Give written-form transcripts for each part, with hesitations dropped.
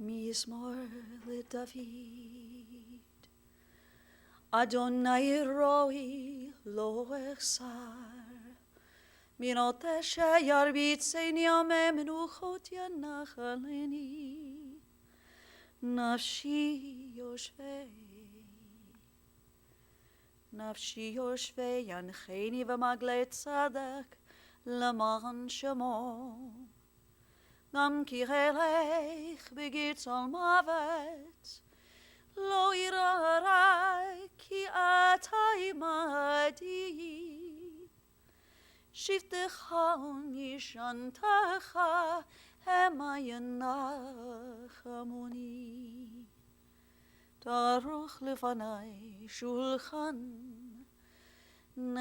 Mizmor LeDavid. Adonai roi lo echsar. Minot sheyarbitzeni ame menuchot yanachaleni. Nafshi yoshvei yancheni v'magle tzadek למען שמו. גם כי אלך בגיצול מוות, לא ירא רע, כי אתה עמדי. שבטך ומשענתך המה ינחמוני. תערוך לפני שולחן נגד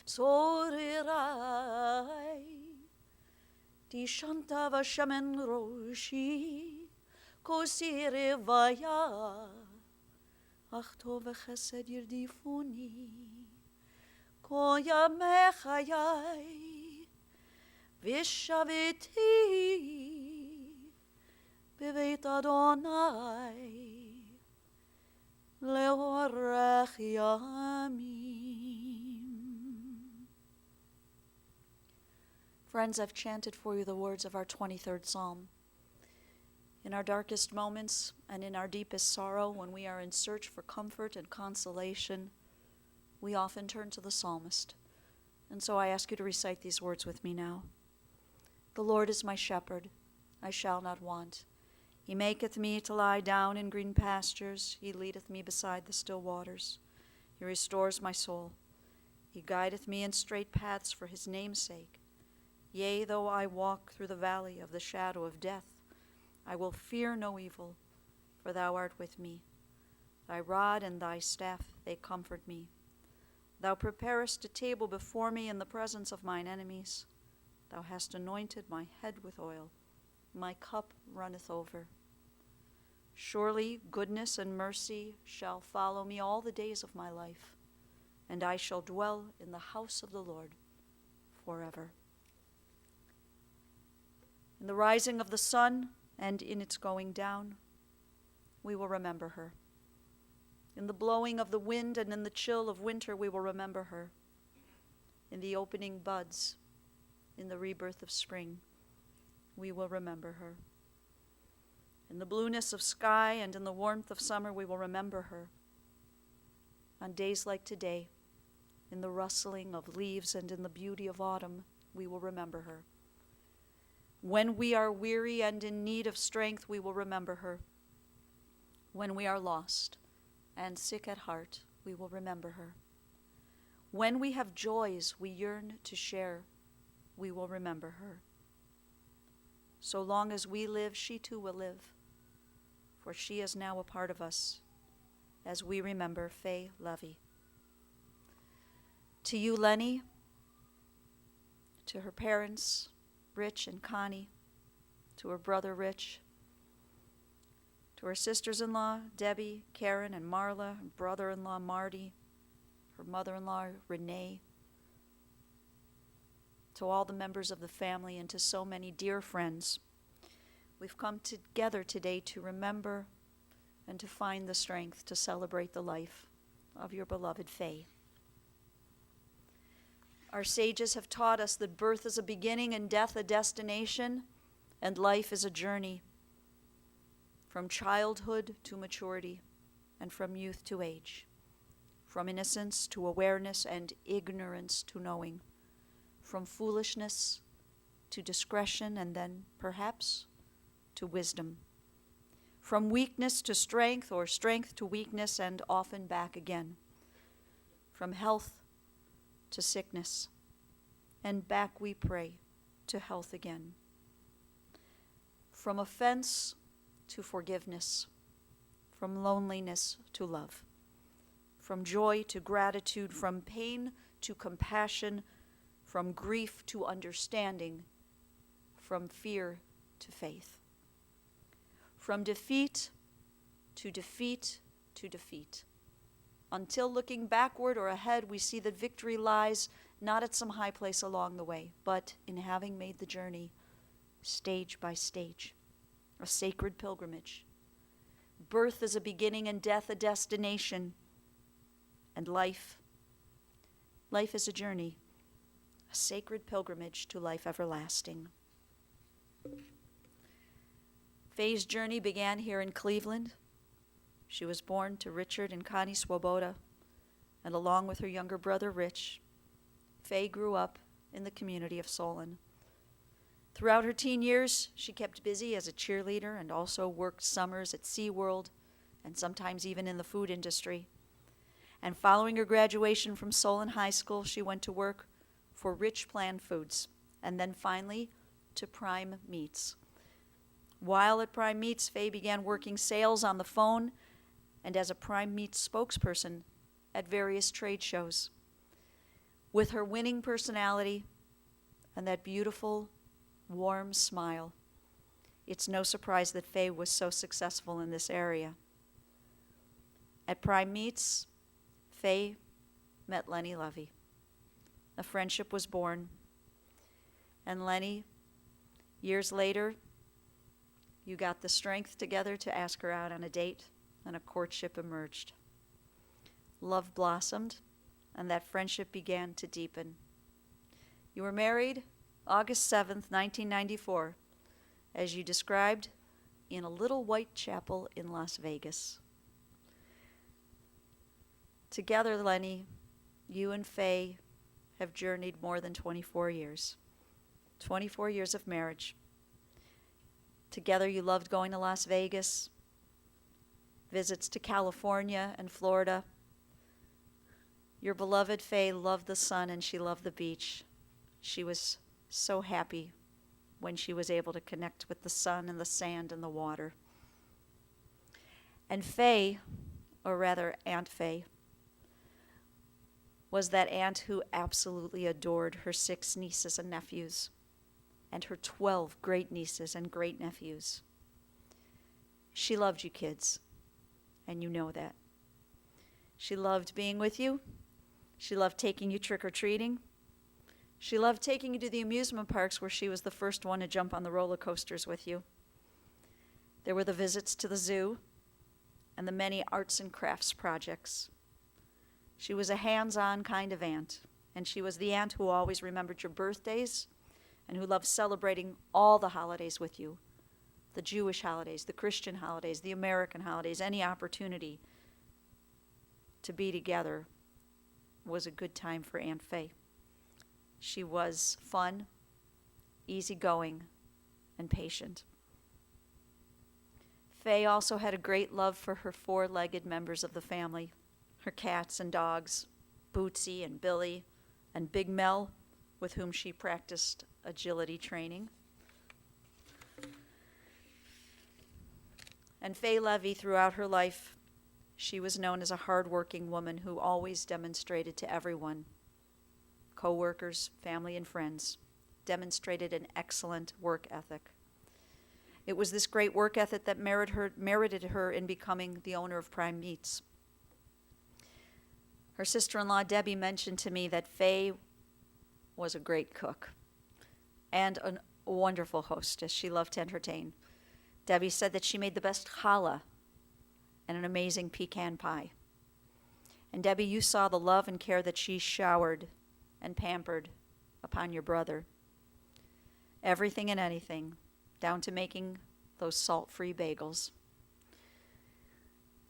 צורריי. תשענת ושמן ראשי, כוסי רוויה, אך טוב וחסד ירדיפוני כל ימי חיי, ושבתי בבית אדוני לאורך ימים. Friends, I've chanted for you the words of our 23rd Psalm. In our darkest moments and in our deepest sorrow, when we are in search for comfort and consolation, we often turn to the psalmist. And so I ask you to recite these words with me now. The Lord is my shepherd, I shall not want. He maketh me to lie down in green pastures. He leadeth me beside the still waters. He restores my soul. He guideth me in straight paths for his name's sake. Yea, though I walk through the valley of the shadow of death, I will fear no evil, for thou art with me. Thy rod and thy staff, they comfort me. Thou preparest a table before me in the presence of mine enemies. Thou hast anointed my head with oil. My cup runneth over. Surely goodness and mercy shall follow me all the days of my life, and I shall dwell in the house of the Lord forever. In the rising of the sun and in its going down, we will remember her. In the blowing of the wind and in the chill of winter, we will remember her. In the opening buds, in the rebirth of spring, we will remember her. In the blueness of sky and in the warmth of summer, we will remember her. On days like today, in the rustling of leaves and in the beauty of autumn, we will remember her. When we are weary and in need of strength, we will remember her. When we are lost and sick at heart, we will remember her. When we have joys we yearn to share, we will remember her. So long as we live, she too will live, for she is now a part of us, as we remember Faye Levy. To you, Lenny, to her parents, Rich and Connie, to her brother Rich, to her sisters-in-law, Debbie, Karen, and Marla, her brother-in-law, Marty, her mother-in-law, Renee, to all the members of the family, and to so many dear friends. We've come together today to remember and to find the strength to celebrate the life of your beloved Faye. Our sages have taught us that birth is a beginning and death a destination, and life is a journey from childhood to maturity and from youth to age, from innocence to awareness and ignorance to knowing, from foolishness to discretion and then, perhaps, to wisdom, from weakness to strength or strength to weakness and often back again, from health to sickness, and back, we pray, to health again. From offense to forgiveness, from loneliness to love, from joy to gratitude, from pain to compassion, from grief to understanding, from fear to faith, from defeat to defeat to defeat, until looking backward or ahead, we see that victory lies not at some high place along the way, but in having made the journey stage by stage, a sacred pilgrimage. Birth is a beginning and death a destination, and life is a journey, a sacred pilgrimage to life everlasting. Faye's journey began here in Cleveland. She was born to Richard and Connie Swoboda, and along with her younger brother Rich, Faye grew up in the community of Solon. Throughout her teen years, she kept busy as a cheerleader and also worked summers at SeaWorld and sometimes even in the food industry. And following her graduation from Solon High School, she went to work for Rich Plan Foods and then finally to Prime Meats. While at Prime Meats, Faye began working sales on the phone and as a Prime Meats spokesperson at various trade shows. With her winning personality and that beautiful, warm smile, it's no surprise that Faye was so successful in this area. At Prime Meats, Faye met Lenny Levy. A friendship was born. And Lenny, years later, you got the strength together to ask her out on a date, and a courtship emerged. Love blossomed, and that friendship began to deepen. You were married August 7th, 1994, as you described, in a little white chapel in Las Vegas. Together, Lenny, you and Faye have journeyed more than 24 years. 24 years of marriage. Together, you loved going to Las Vegas, visits to California and Florida. Your beloved Faye loved the sun and she loved the beach. She was so happy when she was able to connect with the sun and the sand and the water. And Faye, or rather Aunt Faye, was that aunt who absolutely adored her 6 nieces and nephews and her 12 great-nieces and great-nephews. She loved you kids, and you know that. She loved being with you. She loved taking you trick-or-treating. She loved taking you to the amusement parks where she was the first one to jump on the roller coasters with you. There were the visits to the zoo and the many arts and crafts projects. She was a hands-on kind of aunt, and she was the aunt who always remembered your birthdays and who loved celebrating all the holidays with you, the Jewish holidays, the Christian holidays, the American holidays. Any opportunity to be together was a good time for Aunt Faye. She was fun, easygoing, and patient. Faye also had a great love for her 4-legged members of the family, her cats and dogs, Bootsy and Billy, and Big Mel, with whom she practiced agility training. And Faye Levy, throughout her life, she was known as a hard-working woman who always demonstrated to everyone, co-workers, family, and friends, demonstrated an excellent work ethic. It was this great work ethic that merited her in becoming the owner of Prime Meats. Her sister-in-law, Debbie, mentioned to me that Faye was a great cook and a wonderful hostess. She loved to entertain. Debbie said that she made the best challah and an amazing pecan pie. And Debbie, you saw the love and care that she showered and pampered upon your brother. Everything and anything, down to making those salt-free bagels.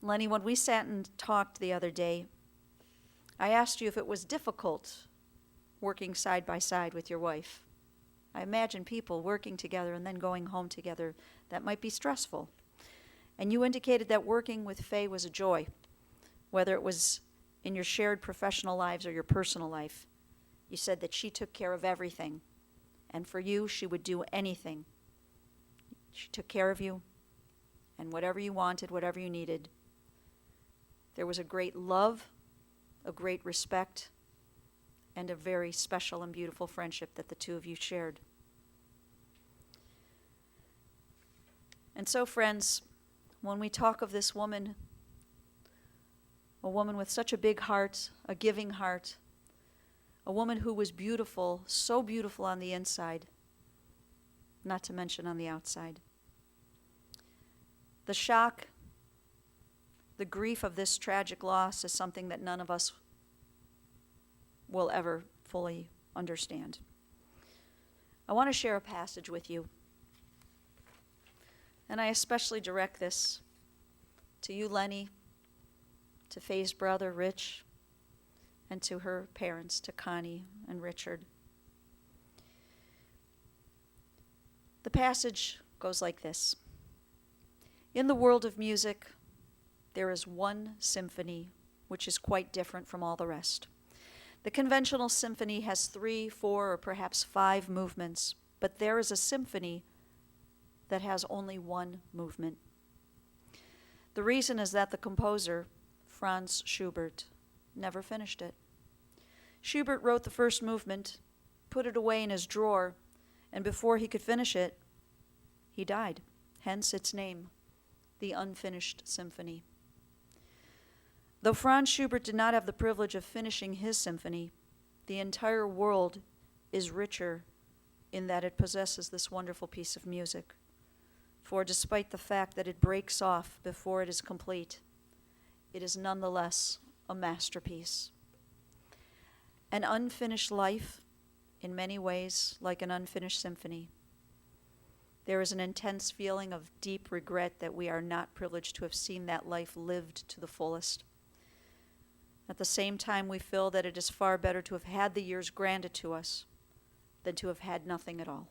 Lenny, when we sat and talked the other day, I asked you if it was difficult working side by side with your wife. I imagine people working together and then going home together, that might be stressful. And you indicated that working with Faye was a joy, whether it was in your shared professional lives or your personal life. You said that she took care of everything, and for you, she would do anything. She took care of you, and whatever you wanted, whatever you needed. There was a great love, a great respect, and a very special and beautiful friendship that the two of you shared. And so, friends, when we talk of this woman, a woman with such a big heart, a giving heart, a woman who was beautiful, so beautiful on the inside, not to mention on the outside. The shock, the grief of this tragic loss is something that none of us will ever fully understand. I want to share a passage with you, and I especially direct this to you, Lenny, to Faye's brother, Rich, and to her parents, to Connie and Richard. The passage goes like this. In the world of music, there is one symphony which is quite different from all the rest. The conventional symphony has 3, 4, or perhaps 5 movements, but there is a symphony that has only one movement. The reason is that the composer, Franz Schubert, never finished it. Schubert wrote the first movement, put it away in his drawer, and before he could finish it, he died, hence its name, the Unfinished Symphony. Though Franz Schubert did not have the privilege of finishing his symphony, the entire world is richer in that it possesses this wonderful piece of music. For despite the fact that it breaks off before it is complete, it is nonetheless a masterpiece. An unfinished life, in many ways, like an unfinished symphony. There is an intense feeling of deep regret that we are not privileged to have seen that life lived to the fullest. At the same time, we feel that it is far better to have had the years granted to us than to have had nothing at all.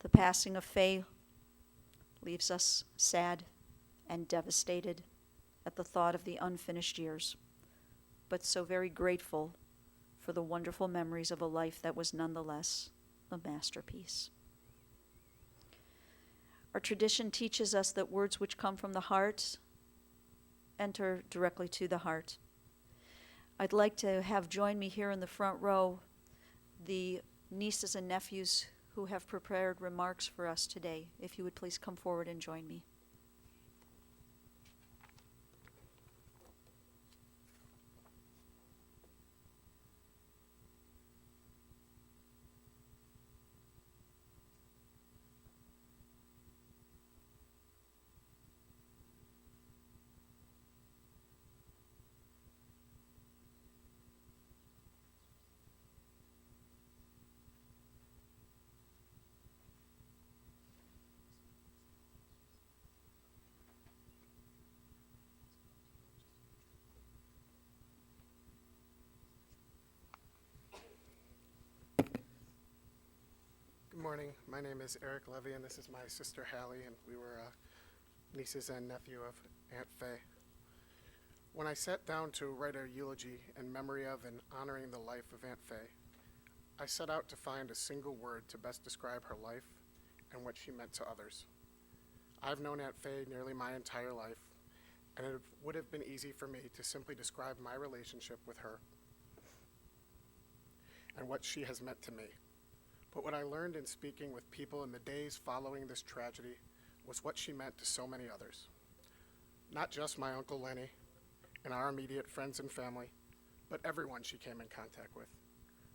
The passing of Faye leaves us sad and devastated at the thought of the unfinished years, but so very grateful for the wonderful memories of a life that was nonetheless a masterpiece. Our tradition teaches us that words which come from the heart enter directly to the heart. I'd like to have join me here in the front row the nieces and nephews who have prepared remarks for us today. If you would please come forward and join me. Good morning. My name is Eric Levy, and this is my sister Hallie, and we were nieces and nephew of Aunt Faye. When I sat down to write a eulogy in memory of and honoring the life of Aunt Faye, I set out to find a single word to best describe her life and what she meant to others. I've known Aunt Faye nearly my entire life, and it would have been easy for me to simply describe my relationship with her and what she has meant to me. But what I learned in speaking with people in the days following this tragedy was what she meant to so many others. Not just my Uncle Lenny and our immediate friends and family, but everyone she came in contact with.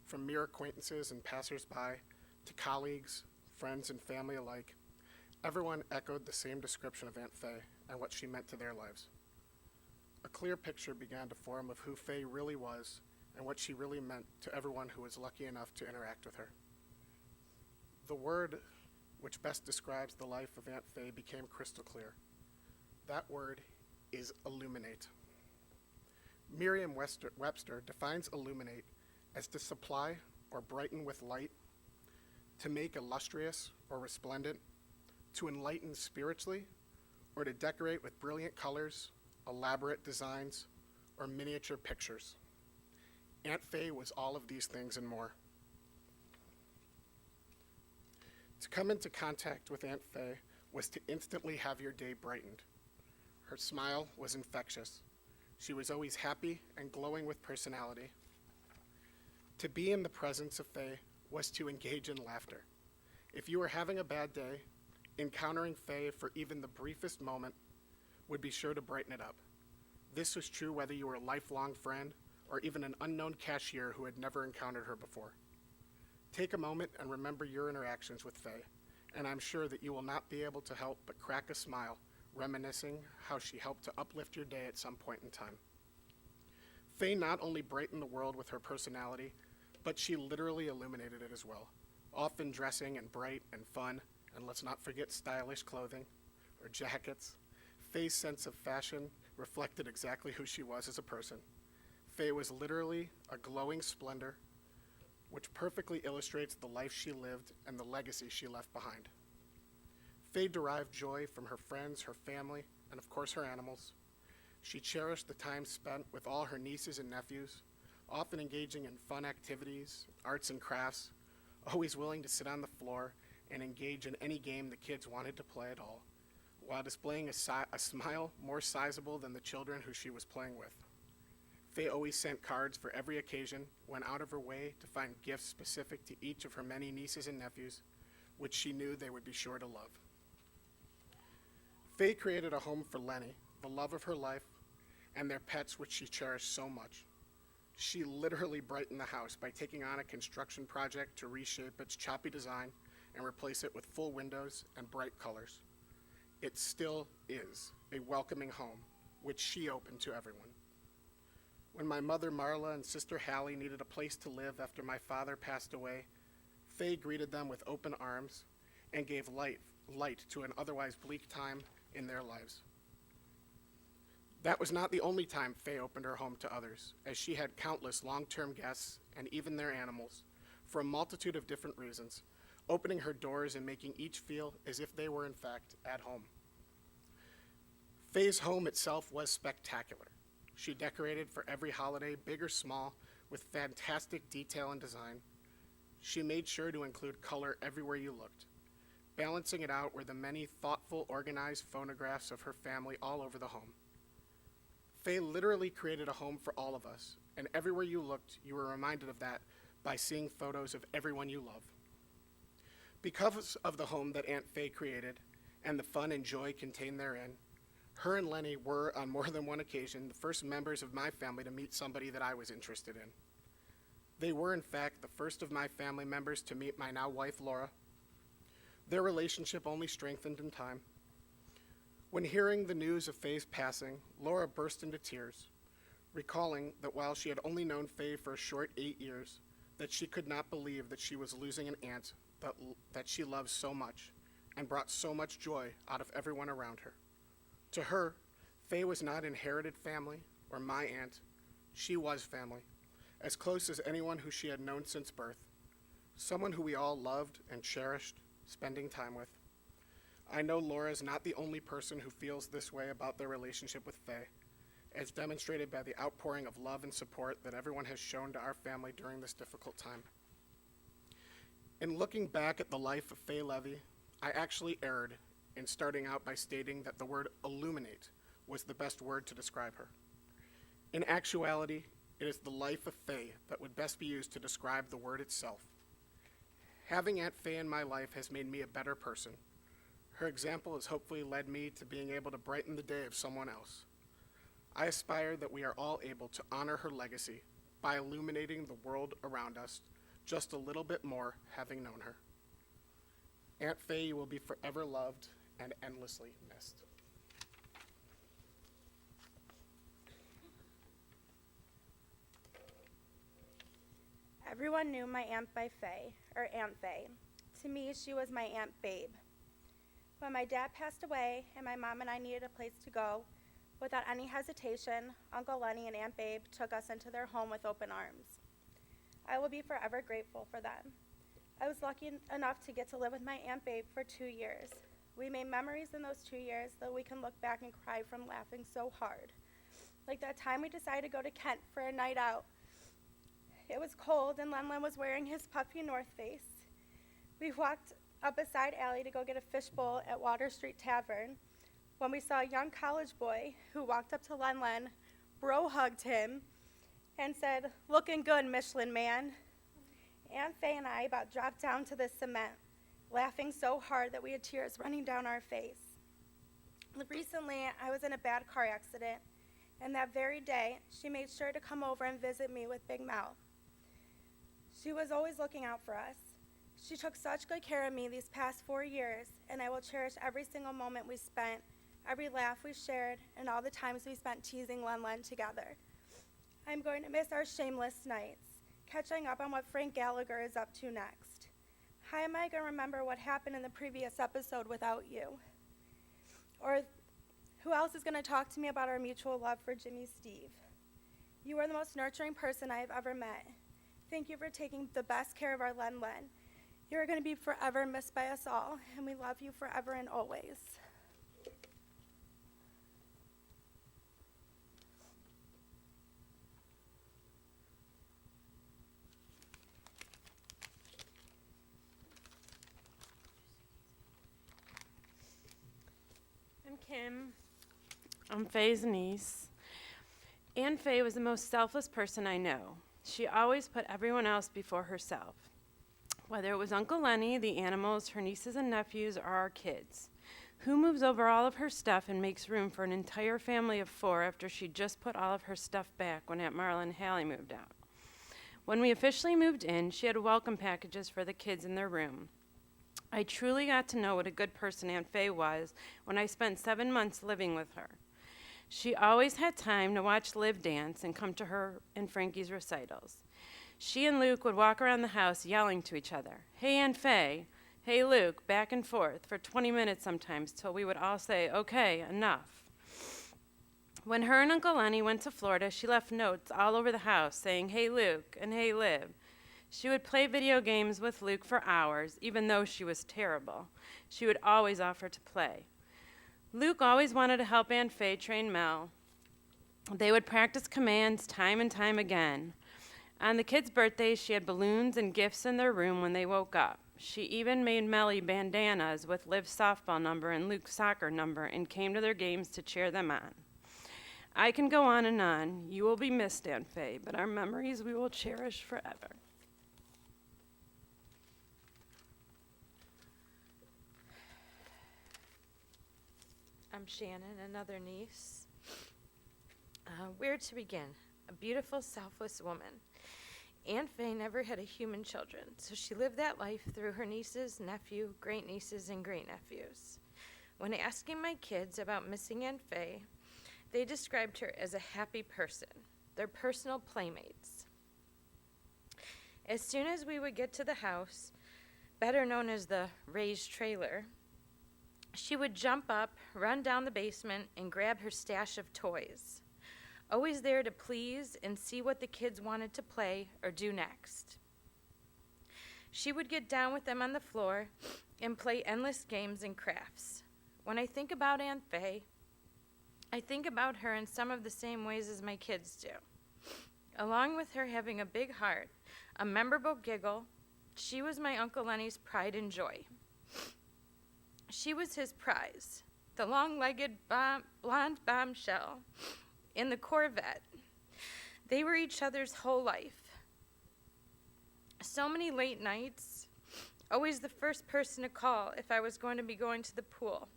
From mere acquaintances and passersby to colleagues, friends, and family alike, everyone echoed the same description of Aunt Faye and what she meant to their lives. A clear picture began to form of who Faye really was and what she really meant to everyone who was lucky enough to interact with her. The word which best describes the life of Aunt Faye became crystal clear. That word is illuminate. Merriam-Webster defines illuminate as to supply or brighten with light, to make illustrious or resplendent, to enlighten spiritually, or to decorate with brilliant colors, elaborate designs, or miniature pictures. Aunt Faye was all of these things and more. To come into contact with Aunt Faye was to instantly have your day brightened. Her smile was infectious. She was always happy and glowing with personality. To be in the presence of Faye was to engage in laughter. If you were having a bad day, encountering Faye for even the briefest moment would be sure to brighten it up. This was true whether you were a lifelong friend or even an unknown cashier who had never encountered her before. Take a moment and remember your interactions with Faye, and I'm sure that you will not be able to help but crack a smile, reminiscing how she helped to uplift your day at some point in time. Faye not only brightened the world with her personality, but she literally illuminated it as well, often dressing in bright and fun, and let's not forget stylish clothing or jackets. Faye's sense of fashion reflected exactly who she was as a person. Faye was literally a glowing splendor, which perfectly illustrates the life she lived and the legacy she left behind. Faye derived joy from her friends, her family, and of course her animals. She cherished the time spent with all her nieces and nephews, often engaging in fun activities, arts and crafts, always willing to sit on the floor and engage in any game the kids wanted to play at all, while displaying a smile more sizable than the children who she was playing with. Faye always sent cards for every occasion, went out of her way to find gifts specific to each of her many nieces and nephews, which she knew they would be sure to love. Faye created a home for Lenny, the love of her life, and their pets, which she cherished so much. She literally brightened the house by taking on a construction project to reshape its choppy design and replace it with full windows and bright colors. It still is a welcoming home, which she opened to everyone. When my mother Marla and sister Hallie needed a place to live after my father passed away, Faye greeted them with open arms and gave light to an otherwise bleak time in their lives. That was not the only time Faye opened her home to others, as she had countless long-term guests and even their animals, for a multitude of different reasons, opening her doors and making each feel as if they were in fact at home. Faye's home itself was spectacular. She decorated for every holiday, big or small, with fantastic detail and design. She made sure to include color everywhere you looked. Balancing it out were the many thoughtful, organized photographs of her family all over the home. Faye literally created a home for all of us, and everywhere you looked, you were reminded of that by seeing photos of everyone you love. Because of the home that Aunt Faye created and the fun and joy contained therein, her and Lenny were, on more than one occasion, the first members of my family to meet somebody that I was interested in. They were, in fact, the first of my family members to meet my now wife, Laura. Their relationship only strengthened in time. When hearing the news of Faye's passing, Laura burst into tears, recalling that while she had only known Faye for a short 8 years, that she could not believe that she was losing an aunt that she loved so much and brought so much joy out of everyone around her. To her, Faye was not inherited family or my aunt. She was family, as close as anyone who she had known since birth, someone who we all loved and cherished spending time with. I know Laura is not the only person who feels this way about their relationship with Faye, as demonstrated by the outpouring of love and support that everyone has shown to our family during this difficult time. In looking back at the life of Faye Levy, I actually erred in starting out by stating that the word illuminate was the best word to describe her. In actuality, it is the life of Faye that would best be used to describe the word itself. Having Aunt Faye in my life has made me a better person. Her example has hopefully led me to being able to brighten the day of someone else. I aspire that we are all able to honor her legacy by illuminating the world around us just a little bit more, having known her. Aunt Faye, you will be forever loved and endlessly missed. Everyone knew my Aunt by Faye, or Aunt Faye. To me, she was my Aunt Babe. When my dad passed away and my mom and I needed a place to go, without any hesitation, Uncle Lenny and Aunt Babe took us into their home with open arms. I will be forever grateful for them. I was lucky enough to get to live with my Aunt Babe for 2 years. We made memories in those 2 years that we can look back and cry from laughing so hard. Like that time we decided to go to Kent for a night out. It was cold and Len was wearing his puffy North Face. We walked up a side alley to go get a fishbowl at Water Street Tavern when we saw a young college boy who walked up to Len, bro hugged him, and said, "Looking good, Michelin man." Aunt Faye and I about dropped down to the cement, laughing so hard that we had tears running down our face. Recently, I was in a bad car accident, and that very day, she made sure to come over and visit me with Big Mouth. She was always looking out for us. She took such good care of me these past 4 years, and I will cherish every single moment we spent, every laugh we shared, and all the times we spent teasing Len together. I'm going to miss our shameless nights, catching up on what Frank Gallagher is up to next. How am I going to remember what happened in the previous episode without you? Or who else is going to talk to me about our mutual love for Jimmy Steve? You are the most nurturing person I have ever met. Thank you for taking the best care of our Len. You are going to be forever missed by us all, and we love you forever and always. I'm Kim. I'm Faye's niece. Aunt Faye was the most selfless person I know. She always put everyone else before herself. Whether it was Uncle Lenny, the animals, her nieces and nephews, or our kids. Who moves over all of her stuff and makes room for an entire family of 4 after she just put all of her stuff back when Aunt Marla and Hallie moved out? When we officially moved in, she had welcome packages for the kids in their room. I truly got to know what a good person Aunt Faye was when I spent 7 months living with her. She always had time to watch Liv dance and come to her and Frankie's recitals. She and Luke would walk around the house yelling to each other, "Hey, Aunt Faye," "Hey, Luke," back and forth for 20 minutes sometimes till we would all say, "Okay, enough." When her and Uncle Lenny went to Florida, she left notes all over the house saying, "Hey, Luke," and "Hey, Liv." She would play video games with Luke for hours, even though she was terrible. She would always offer to play. Luke always wanted to help Aunt Faye train Mel. They would practice commands time and time again. On the kids' birthdays, she had balloons and gifts in their room when they woke up. She even made Melly bandanas with Liv's softball number and Luke's soccer number and came to their games to cheer them on. I can go on and on. You will be missed, Aunt Faye, but our memories we will cherish forever. I'm Shannon, another niece. Where to begin? A beautiful, selfless woman. Aunt Faye never had a human children, so she lived that life through her nieces, nephew, great-nieces, and great-nephews. When asking my kids about missing Aunt Faye, they described her as a happy person, their personal playmates. As soon as we would get to the house, better known as the raised trailer, she would jump up, run down the basement, and grab her stash of toys, always there to please and see what the kids wanted to play or do next. She would get down with them on the floor and play endless games and crafts. When I think about Aunt Faye, I think about her in some of the same ways as my kids do. Along with her having a big heart, a memorable giggle, she was my Uncle Lenny's pride and joy. She was his prize, the long-legged blonde bombshell in the Corvette. They were each other's whole life. So many late nights, always the first person to call if I was going to be going to the pool.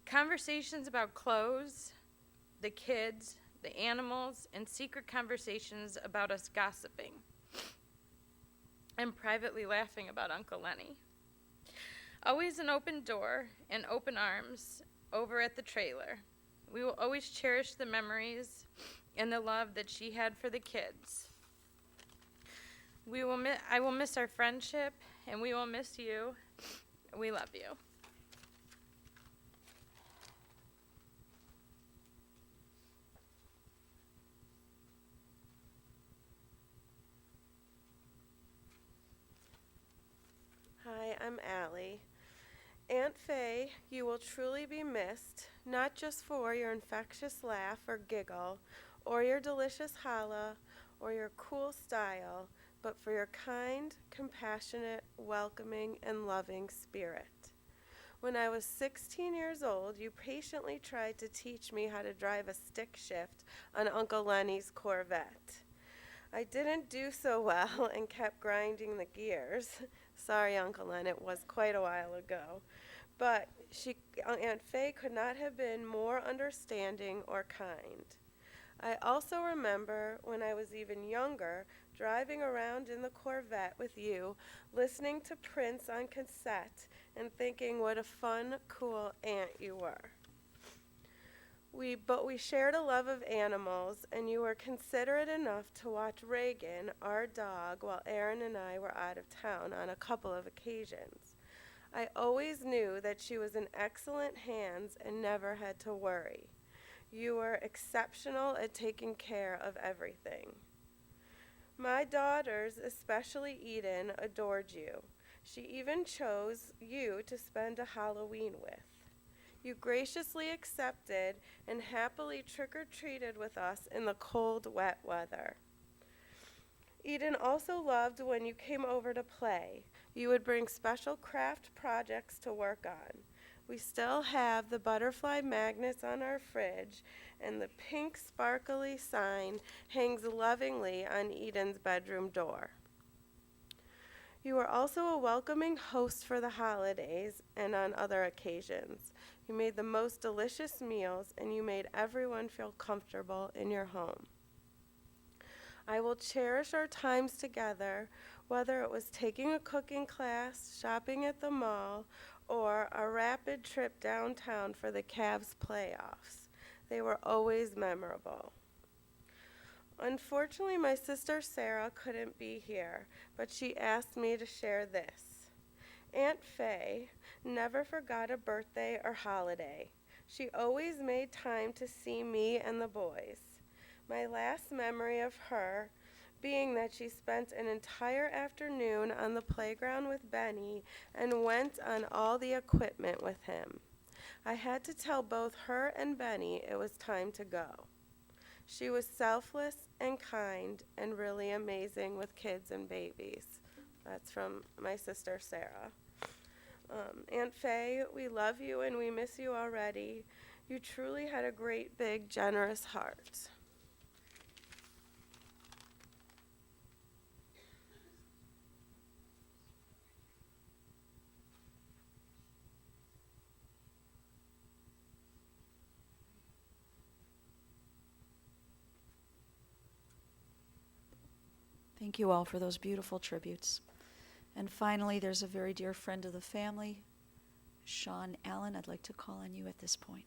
Conversations about clothes, the kids, the animals, and secret conversations about us gossiping and privately laughing about Uncle Lenny. Always an open door and open arms over at the trailer. We will always cherish the memories and the love that she had for the kids. I will miss our friendship, and we will miss you. We love you. Hi, I'm Allie. Aunt Faye, you will truly be missed, not just for your infectious laugh or giggle, or your delicious challah, or your cool style, but for your kind, compassionate, welcoming, and loving spirit. When I was 16 years old, you patiently tried to teach me how to drive a stick shift on Uncle Lenny's Corvette. I didn't do so well and kept grinding the gears. Sorry, Uncle Len, it was quite a while ago. but Aunt Faye could not have been more understanding or kind. I also remember when I was even younger, driving around in the Corvette with you, listening to Prince on cassette, and thinking what a fun, cool aunt you were. But we shared a love of animals, and you were considerate enough to watch Reagan, our dog, while Aaron and I were out of town on a couple of occasions. I always knew that she was in excellent hands and never had to worry. You were exceptional at taking care of everything. My daughters, especially Eden, adored you. She even chose you to spend a Halloween with. You graciously accepted and happily trick-or-treated with us in the cold, wet weather. Eden also loved when you came over to play. You would bring special craft projects to work on. We still have the butterfly magnets on our fridge, and the pink sparkly sign hangs lovingly on Eden's bedroom door. You were also a welcoming host for the holidays and on other occasions. You made the most delicious meals, and you made everyone feel comfortable in your home. I will cherish our times together, whether it was taking a cooking class, shopping at the mall, or a rapid trip downtown for the Cavs playoffs. They were always memorable. Unfortunately, my sister Sarah couldn't be here, but she asked me to share this. Aunt Faye never forgot a birthday or holiday. She always made time to see me and the boys. My last memory of her being that she spent an entire afternoon on the playground with Benny and went on all the equipment with him. I had to tell both her and Benny it was time to go. She was selfless and kind and really amazing with kids and babies. That's from my sister Sarah. Aunt Faye, we love you and we miss you already. You truly had a great, big, generous heart. Thank you all for those beautiful tributes. And finally, there's a very dear friend of the family, Sean Allen. I'd like to call on you at this point.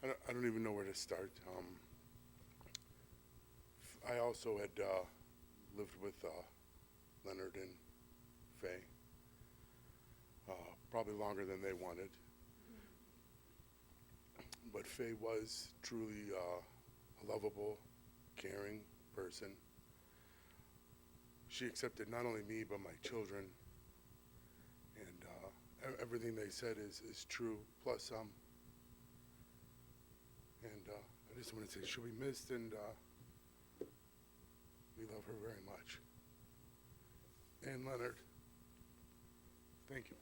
I don't even know where to start. I also had lived with Leonard and Faye, probably longer than they wanted. But Faye was truly a lovable, caring person. She accepted not only me, but my children. And everything they said is true. Plus, I just want to say she'll be missed, and we love her very much. And Leonard, thank you.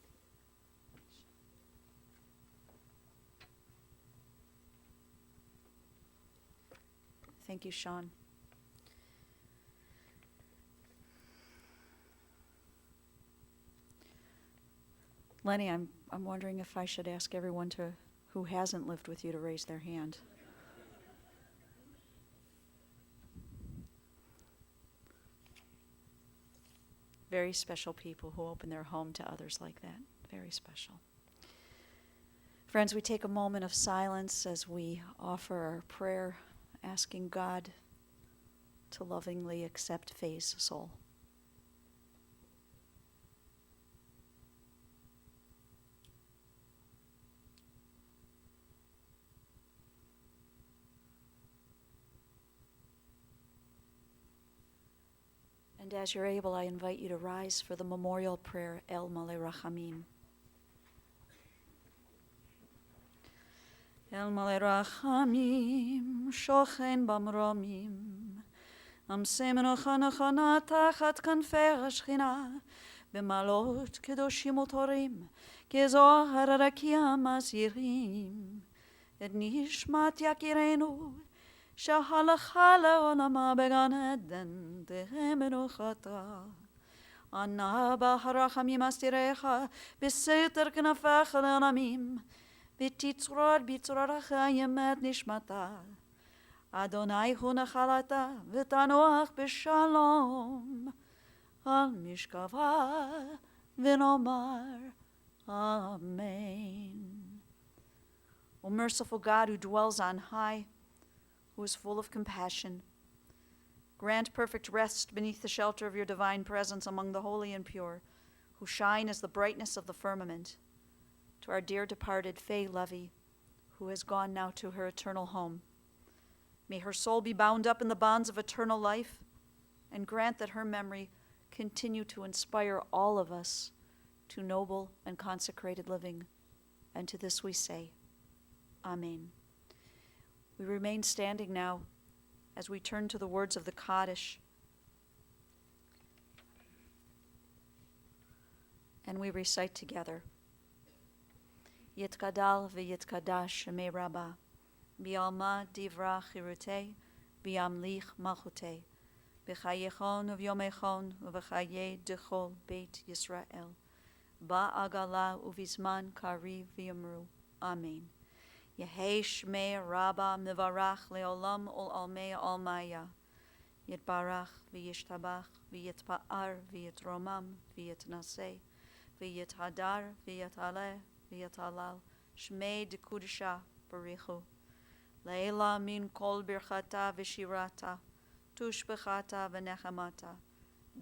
Thank you, Sean. Lenny, I'm wondering if I should ask everyone who hasn't lived with you to raise their hand. Very special people who open their home to others like that. Very special. Friends, we take a moment of silence as we offer our prayer, asking God to lovingly accept Faye's soul. And as you're able, I invite you to rise for the memorial prayer, El Maleh Rachamim. El Maleh Rachamim, Shochen Bamromim, Amsem Nocha Nochona Tachat Kanfei HaShechina, במעלות קדושים וטהורים, כזוהר הרקיע מזהירים. את נשמת יקירנו, שהלכה לעולמה בגן עדן, תהא מנוחתה. ענה בה הרחמים אסתירך, בסתר כנפיך לעולמים, ותצרור בצרור החיים את נשמתה. אדוני הוא נחלתה, ותנוח בשלום. על משכבה ונאמר Amen. O merciful God, who dwells on high, who is full of compassion, grant perfect rest beneath the shelter of your divine presence among the holy and pure, who shine as the brightness of the firmament, to our dear departed Faye Levy, who has gone now to her eternal home. May her soul be bound up in the bonds of eternal life, and grant that her memory continue to inspire all of us to noble and consecrated living. And to this we say, Amen. We remain standing now as we turn to the words of the Kaddish, and we recite together. Yitkadal v'yitkadash shemei Rabbah, bi'alma divra chirutei, bi'amlich malchutei, b'chayechon uvyomechon uv'chayei dechol beit Yisrael, ba'agala uvizman kari v'yamru. Amen. Yehei shmei Rabbah mivarach leolam ol almei almaya, yitbarach v'yishtabach v'yitpa'ar v'yitromam v'yitnaseh v'yithadar v'yitaleh v'yitalal shmei dekudisha barichu. Leila min kol birchata v'shirata, tushbechata v'nechamata,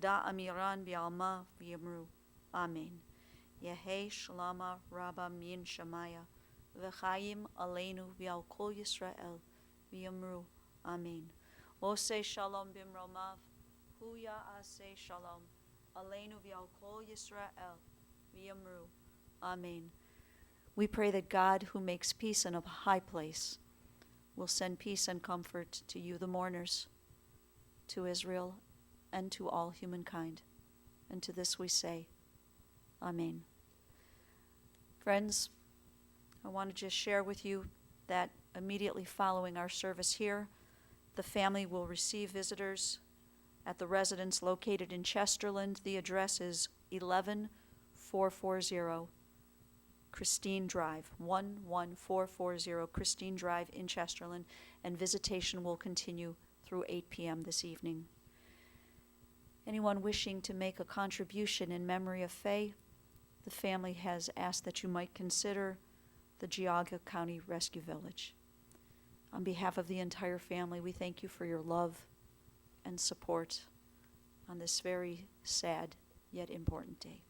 da amiran bi'alma v'yamru. Amen. Yehei shlama Rabbah min shamaya, v'chayim aleinu v'al kol Yisrael v'yamru. Amen. Oseh shalom bimromav, hu ya'aseh shalom, aleinu v'al kol Yisrael v'yamru. Amen. We pray that God, who makes peace in a high place, will send peace and comfort to you, the mourners, to Israel, and to all humankind. And to this we say, Amen. Friends, I want to just share with you that immediately following our service here, the family will receive visitors at the residence located in Chesterland. The address is 11440 Christine Drive, 11440 Christine Drive in Chesterland, and visitation will continue through 8 p.m. this evening. Anyone wishing to make a contribution in memory of Faye, the family has asked that you might consider the Geauga County Rescue Village. On behalf of the entire family, we thank you for your love and support on this very sad yet important day.